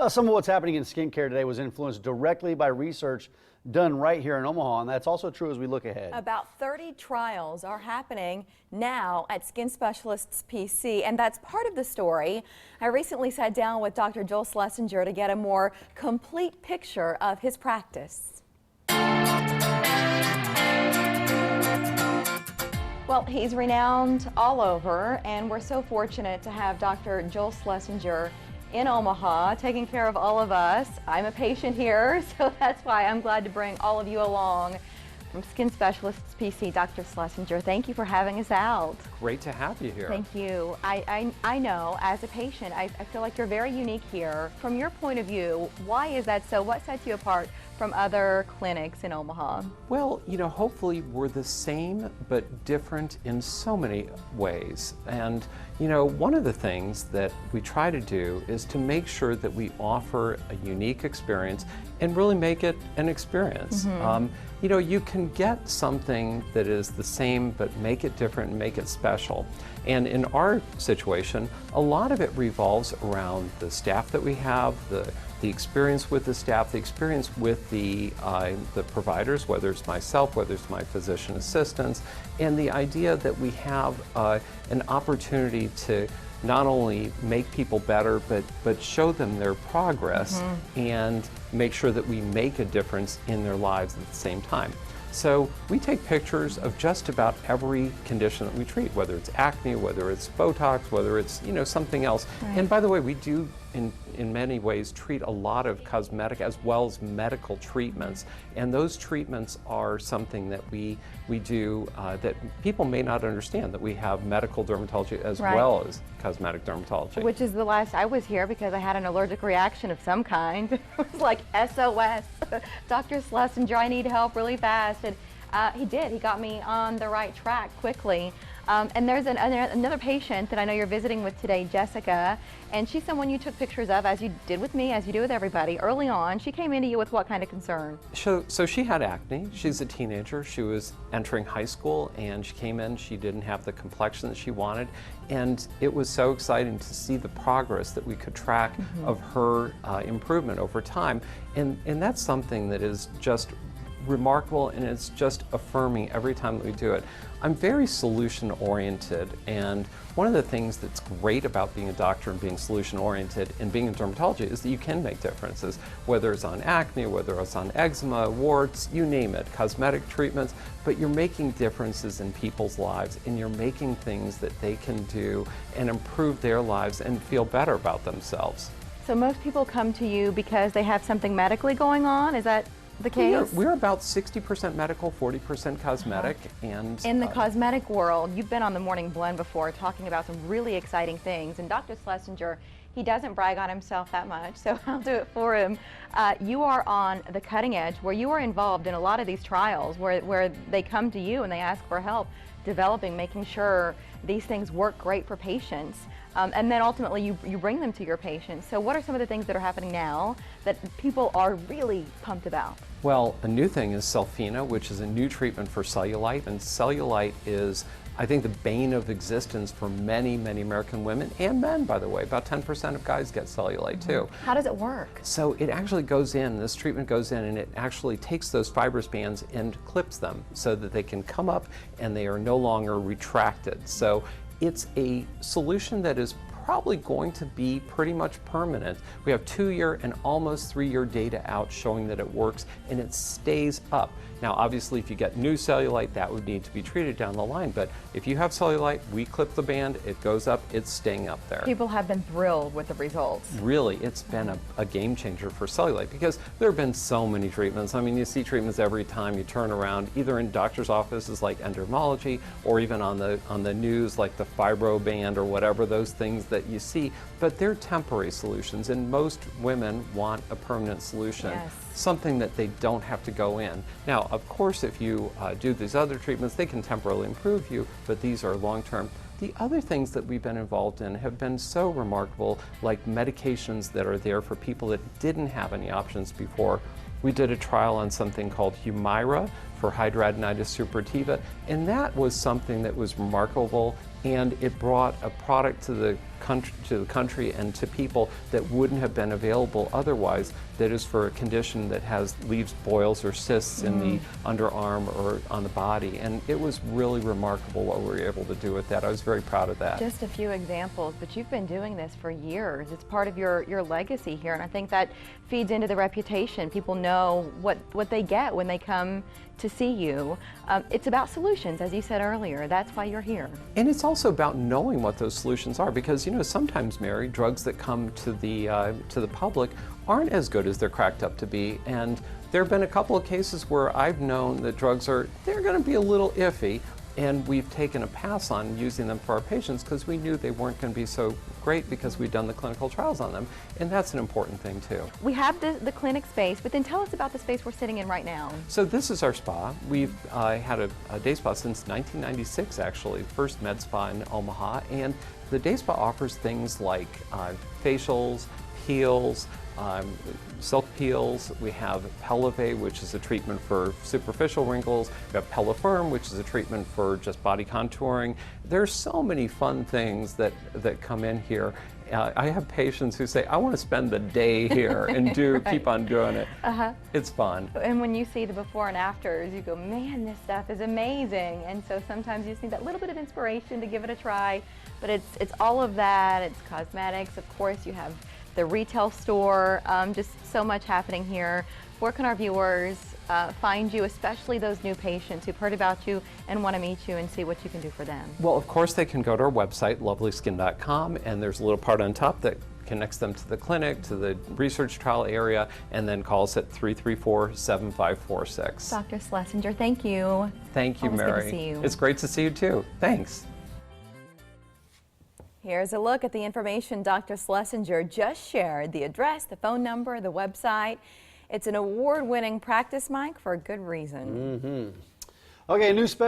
Some of what's happening in skincare today was influenced directly by research done right here in Omaha, and that's also true as we look ahead. About 30 trials are happening now at Skin Specialists PC, and that's part of the story. I recently sat down with Dr. Joel Schlessinger to get a more complete picture of his practice. Well, he's renowned all over, and we're so fortunate to have Dr. Joel Schlessinger in Omaha, taking care of all of us. I'm a patient here, so that's why I'm glad to bring all of you along. From Skin Specialists PC, Dr. Schlessinger, thank you for having us out. Great to have you here. Thank you. I know, as a patient, I feel like you're very unique here. From your point of view, why is that so? What sets you apart from other clinics in Omaha? Well, you know, hopefully we're the same but different in so many ways. And, you know, one of the things that we try to do is to make sure that we offer a unique experience and really make it an experience. You know, you can get something that is the same but make it different and make it special. And in our situation, a lot of it revolves around the staff that we have, the experience with the staff, the experience with the providers, whether it's myself, whether it's my physician assistants, and the idea that we have an opportunity to not only make people better, but show them their progress and make sure that we make a difference in their lives at the same time. So we take pictures of just about every condition that we treat, whether it's acne, whether it's Botox, whether it's, you know, something else. Right. And by the way, we do in many ways treat a lot of cosmetic as well as medical treatments. And those treatments are something that we do that people may not understand, that we have medical dermatology as well as cosmetic dermatology. Which is the last I was here because I had an allergic reaction of some kind. It was like SOS. Dr. Schlessinger, I need help really fast. And he did. He got me on the right track quickly. And there's another patient that I know you're visiting with today, Jessica, and she's someone you took pictures of, as you did with me, as you do with everybody, early on. She came into you with what kind of concern? So she had acne. She's a teenager. She was entering high school, and she came in. She didn't have the complexion that she wanted, and it was so exciting to see the progress that we could track of her improvement over time. And that's something that is just remarkable, and it's just affirming every time that we do it. I'm very solution oriented, and one of the things that's great about being a doctor and being solution oriented and being in dermatology is that you can make differences, whether it's on acne, whether it's on eczema, warts, you name it, cosmetic treatments, but you're making differences in people's lives, and you're making things that they can do and improve their lives and feel better about themselves. So most people come to you because they have something medically going on, is that the case? We're about 60% medical, 40% cosmetic. And in the cosmetic world, you've been on the Morning Blend before talking about some really exciting things, and Dr. Schlessinger, he doesn't brag on himself that much, so I'll do it for him. You are on the cutting edge, where you are involved in a lot of these trials where they come to you and they ask for help developing, making sure these things work great for patients. And then ultimately you bring them to your patients. So what are some of the things that are happening now that people are really pumped about? Well, a new thing is Selfina, which is a new treatment for cellulite. And cellulite is, I think, the bane of existence for many, many American women and men, by the way. About 10% of guys get cellulite too. How does it work? So it actually goes in, this treatment goes in, and it actually takes those fibrous bands and clips them so that they can come up and they are no longer retracted. So it's a solution that is probably going to be pretty much permanent. We have 2-year and almost 3-year data out showing that it works, and it stays up. Now, obviously, if you get new cellulite, that would need to be treated down the line. But if you have cellulite, we clip the band, it goes up, it's staying up there. People have been thrilled with the results. Really, it's been a game changer for cellulite because there have been so many treatments. I mean, you see treatments every time you turn around, either in doctor's offices like endermology, or even on the news like the fibro band or whatever, those things that you see. But they're temporary solutions, and most women want a permanent solution. Yes. Something that they don't have to go in. Now, of course, if you do these other treatments, they can temporarily improve you, but these are long-term. The other things that we've been involved in have been so remarkable, like medications that are there for people that didn't have any options before. We did a trial on something called Humira for hidradenitis suppurativa, and that was something that was remarkable, and it brought a product to the the country and to people that wouldn't have been available otherwise, that is for a condition that leaves boils or cysts in the underarm or on the body. And it was really remarkable what we were able to do with that. I was very proud of that. Just a few examples, but you've been doing this for years. It's part of your legacy here, and I think that feeds into the reputation. People know what they get when they come to see you. It's about solutions, as you said earlier. That's why you're here. And it's also about knowing what those solutions are, because, you know, sometimes, Mary, drugs that come to the public aren't as good as they're cracked up to be. And there have been a couple of cases where I've known that they're going to be a little iffy, and we've taken a pass on using them for our patients because we knew they weren't going to be so great because we'd done the clinical trials on them. And that's an important thing too. We have the clinic space, but then tell us about the space we're sitting in right now. So this is our spa. We've had a day spa since 1996, actually, first med spa in Omaha. And the day spa offers things like facials, peels, silk peels. We have Pellevé, which is a treatment for superficial wrinkles. We have Pellifirm, which is a treatment for just body contouring. There's so many fun things that come in here. I have patients who say, I want to spend the day here and Right. keep on doing it. It's fun. And when you see the before and afters, you go, man, this stuff is amazing. And so sometimes you just need that little bit of inspiration to give it a try. But it's all of that. It's cosmetics. Of course, you have the retail store, just so much happening here. Where can our viewers find you, especially those new patients who've heard about you and want to meet you and see what you can do for them? Well, of course, they can go to our website, lovelyskin.com, and there's a little part on top that connects them to the clinic, to the research trial area, and then call us at 334-7546. Dr. Schlessinger, thank you. Thank you, Always Mary. good to see you. It's great to see you, too. Thanks. Here's a look at the information Dr. Schlessinger just shared, the address, the phone number, the website. It's an award-winning practice mic for a good reason. Okay, a new special